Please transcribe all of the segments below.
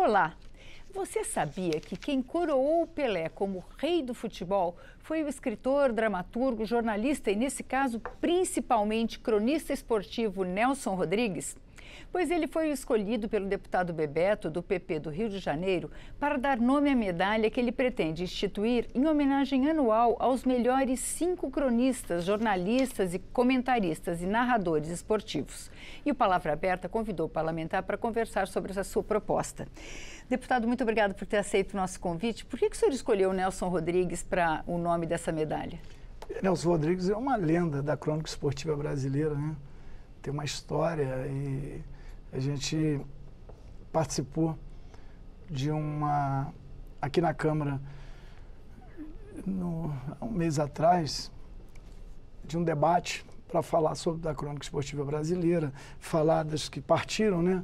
Olá! Você sabia que quem coroou o Pelé como rei do futebol foi o escritor, dramaturgo, jornalista e, nesse caso, principalmente cronista esportivo Nelson Rodrigues? Pois ele foi escolhido pelo deputado Bebeto, do PP do Rio de Janeiro, para dar nome à medalha que ele pretende instituir em homenagem anual aos melhores 5 cronistas, jornalistas e comentaristas e narradores esportivos. E o Palavra Aberta convidou o parlamentar para conversar sobre essa sua proposta. Deputado, muito obrigado por ter aceito o nosso convite. Por que o senhor escolheu o Nelson Rodrigues para o nome dessa medalha? Nelson Rodrigues é uma lenda da crônica esportiva brasileira, né? Tem uma história e a gente participou de aqui na Câmara, há um mês atrás, de um debate para falar sobre a crônica esportiva brasileira, falar das que partiram, né?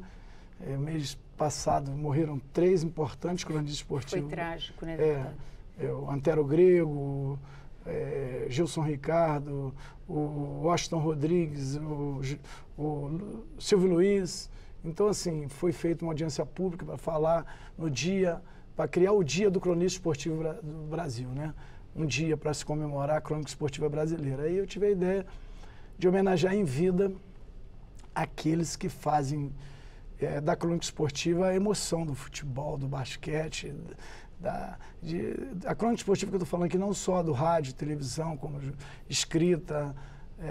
Mês passado morreram 3 importantes cronistas esportivos. Foi trágico, né, deputado? O Antero Grego, Gilson Ricardo, o Washington Rodrigues, o Silvio Luiz. Então, assim, foi feita uma audiência pública para falar no dia, para criar o Dia do Cronista Esportivo do Brasil, né? Um dia para se comemorar a crônica esportiva brasileira. Aí eu tive a ideia de homenagear em vida aqueles que fazem da crônica esportiva a emoção do futebol, do basquete, a crônica esportiva que eu estou falando aqui não só do rádio, televisão, como escrita,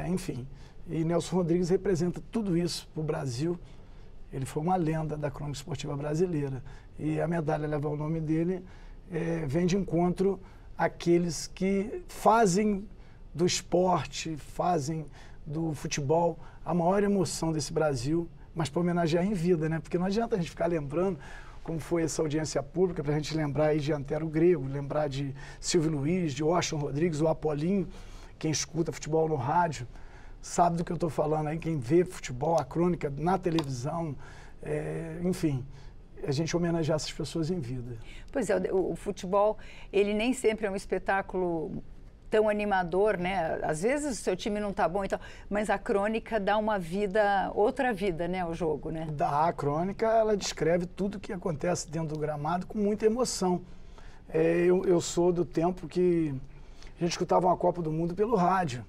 enfim. E Nelson Rodrigues representa tudo isso para o Brasil. Ele foi uma lenda da crônica esportiva brasileira. E a medalha leva o nome dele, vem de encontro àqueles que fazem do esporte, fazem do futebol a maior emoção desse Brasil, mas para homenagear em vida, né? Porque não adianta a gente ficar lembrando como foi essa audiência pública, para a gente lembrar aí de Antero Grego, lembrar de Silvio Luiz, de Washington Rodrigues, o Apolinho. Quem escuta futebol no rádio sabe do que eu estou falando aí, quem vê futebol, a crônica na televisão, enfim, a gente homenagear essas pessoas em vida. Pois é, o futebol, ele nem sempre é um espetáculo tão animador, né? Às vezes o seu time não está bom e tal, mas a crônica dá uma vida, outra vida, né, ao jogo, né? A crônica, ela descreve tudo o que acontece dentro do gramado com muita emoção. Eu sou do tempo que a gente escutava uma Copa do Mundo pelo rádio.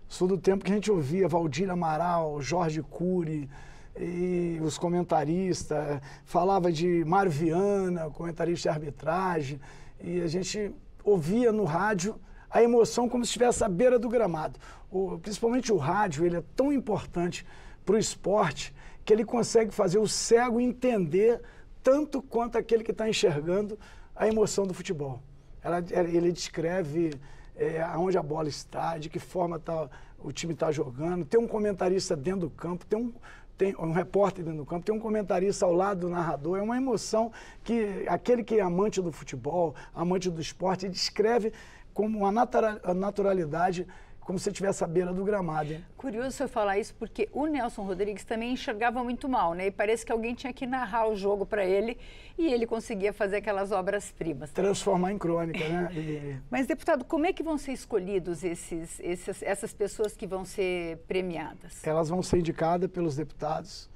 Sou do tempo que a gente ouvia Valdir Amaral, Jorge Cury, e os comentaristas, falava de Mário Viana, comentarista de arbitragem, e a gente ouvia no rádio a emoção como se estivesse à beira do gramado. Principalmente o rádio, ele é tão importante para o esporte que ele consegue fazer o cego entender tanto quanto aquele que está enxergando a emoção do futebol. Ele descreve aonde a bola está, de que forma o time está jogando. Tem um comentarista dentro do campo, tem um repórter dentro do campo, tem um comentarista ao lado do narrador. É uma emoção que aquele que é amante do futebol, amante do esporte, ele descreve como uma naturalidade, como se estivesse à beira do gramado. Hein? Curioso você falar isso, porque o Nelson Rodrigues também enxergava muito mal, né? E parece que alguém tinha que narrar o jogo para ele e ele conseguia fazer aquelas obras-primas. Transformar em crônica, né? Mas, deputado, como é que vão ser escolhidos essas pessoas que vão ser premiadas? Elas vão ser indicadas pelos deputados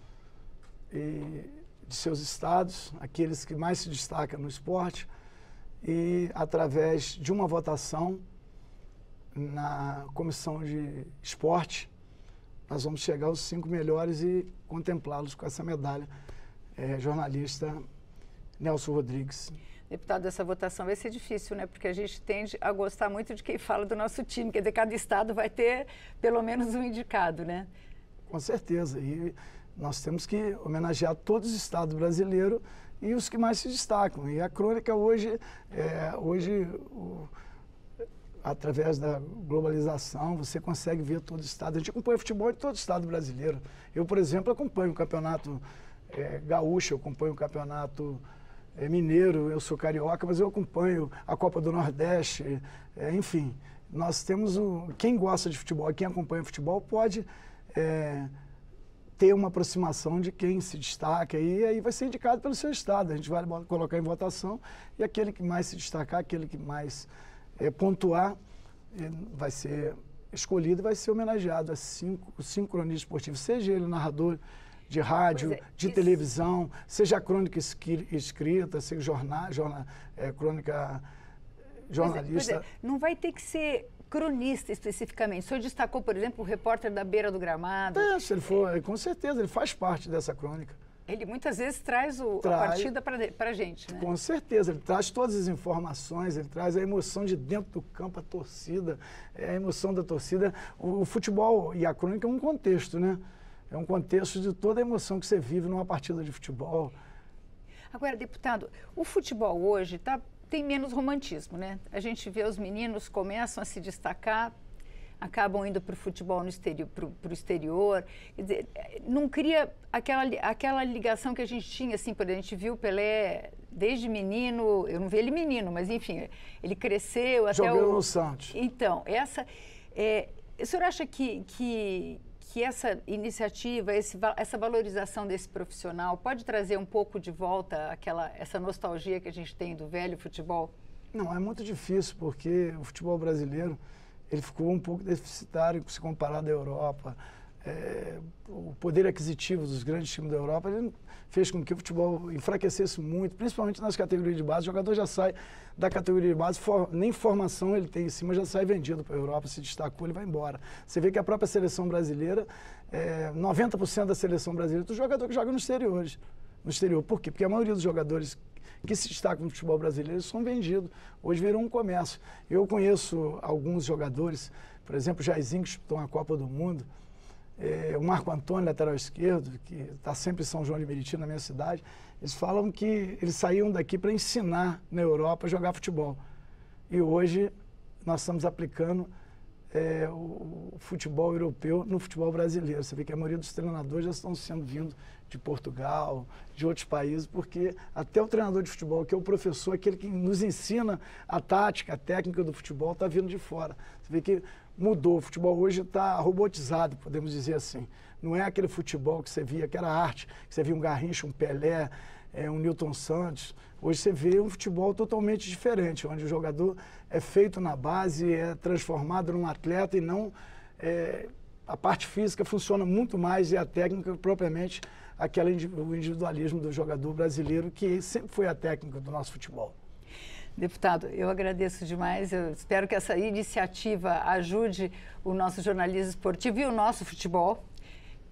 de seus estados, aqueles que mais se destacam no esporte, e através de uma votação na comissão de esporte, nós vamos chegar aos 5 melhores e contemplá-los com essa medalha. Jornalista Nelson Rodrigues. Deputado, essa votação vai ser difícil, né? Porque a gente tende a gostar muito de quem fala do nosso time, quer dizer, cada estado vai ter pelo menos um indicado, né? Com certeza. E nós temos que homenagear todos os estados brasileiros e os que mais se destacam. E a crônica hoje, através da globalização, você consegue ver todo o estado. A gente acompanha futebol de todo o estado brasileiro. Eu, por exemplo, acompanho o campeonato gaúcho, eu acompanho o campeonato mineiro, eu sou carioca, mas eu acompanho a Copa do Nordeste, enfim. Nós temos quem gosta de futebol, quem acompanha futebol pode ter uma aproximação de quem se destaca e aí vai ser indicado pelo seu estado. A gente vai colocar em votação e aquele que mais se destacar, aquele que mais pontuar, vai ser escolhido e vai ser homenageado. Os 5 cronistas esportivos, seja ele narrador de rádio, de televisão, seja crônica escrita, seja crônica jornalista. Não vai ter que ser cronista especificamente. O senhor destacou, por exemplo, o repórter da beira do gramado. Se ele for, com certeza, ele faz parte dessa crônica. Ele muitas vezes traz a partida para a gente, né? Com certeza, ele traz todas as informações, ele traz a emoção de dentro do campo, a torcida, a emoção da torcida. O futebol e a crônica é um contexto, né? É um contexto de toda a emoção que você vive numa partida de futebol. Agora, deputado, o futebol hoje tem menos romantismo, né? A gente vê os meninos começam a se destacar, acabam indo para o futebol para o exterior. Quer dizer, não cria aquela ligação que a gente tinha, assim, quando a gente viu o Pelé desde menino, eu não vi ele menino, mas enfim, ele cresceu até Jogou no Santos. Então, o senhor acha que essa iniciativa, essa valorização desse profissional pode trazer um pouco de volta essa nostalgia que a gente tem do velho futebol? Não, é muito difícil, porque o futebol brasileiro ele ficou um pouco deficitário se comparado à Europa. O poder aquisitivo dos grandes times da Europa ele fez com que o futebol enfraquecesse muito, principalmente nas categorias de base. O jogador já sai da categoria de base, nem formação ele tem em cima, já sai vendido para a Europa, se destacou, ele vai embora. Você vê que a própria seleção brasileira, 90% da seleção brasileira é do jogador que joga no exterior. Por quê? Porque a maioria dos jogadores que se destacam no futebol brasileiro são vendidos. Hoje virou um comércio. Eu conheço alguns jogadores, por exemplo, o Jairzinho, que disputou a Copa do Mundo, o Marco Antônio, lateral esquerdo, que está sempre em São João de Meriti, na minha cidade. Eles falam que eles saíam daqui para ensinar na Europa a jogar futebol. E hoje nós estamos aplicando o futebol europeu no futebol brasileiro. Você vê que a maioria dos treinadores já estão sendo vindo de Portugal, de outros países, porque até o treinador de futebol, que é o professor, aquele que nos ensina a tática, a técnica do futebol, está vindo de fora. Você vê que mudou, o futebol hoje está robotizado, podemos dizer assim. Não é aquele futebol que você via, aquela arte, que você via um Garrincha, um Pelé, um Nilton Santos. Hoje você vê um futebol totalmente diferente, onde o jogador é feito na base, é transformado num atleta e não... a parte física funciona muito mais e a técnica propriamente o individualismo do jogador brasileiro, que sempre foi a técnica do nosso futebol. Deputado, eu agradeço demais. Eu espero que essa iniciativa ajude o nosso jornalismo esportivo e o nosso futebol.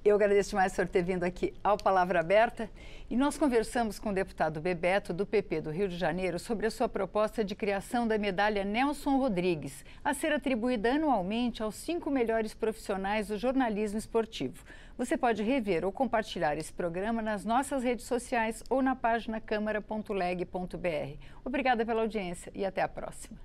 Eu agradeço demais por ter vindo aqui ao Palavra Aberta. E nós conversamos com o deputado Bebeto, do PP do Rio de Janeiro, sobre a sua proposta de criação da medalha Nelson Rodrigues, a ser atribuída anualmente aos 5 melhores profissionais do jornalismo esportivo. Você pode rever ou compartilhar esse programa nas nossas redes sociais ou na página câmara.leg.br. Obrigada pela audiência e até a próxima.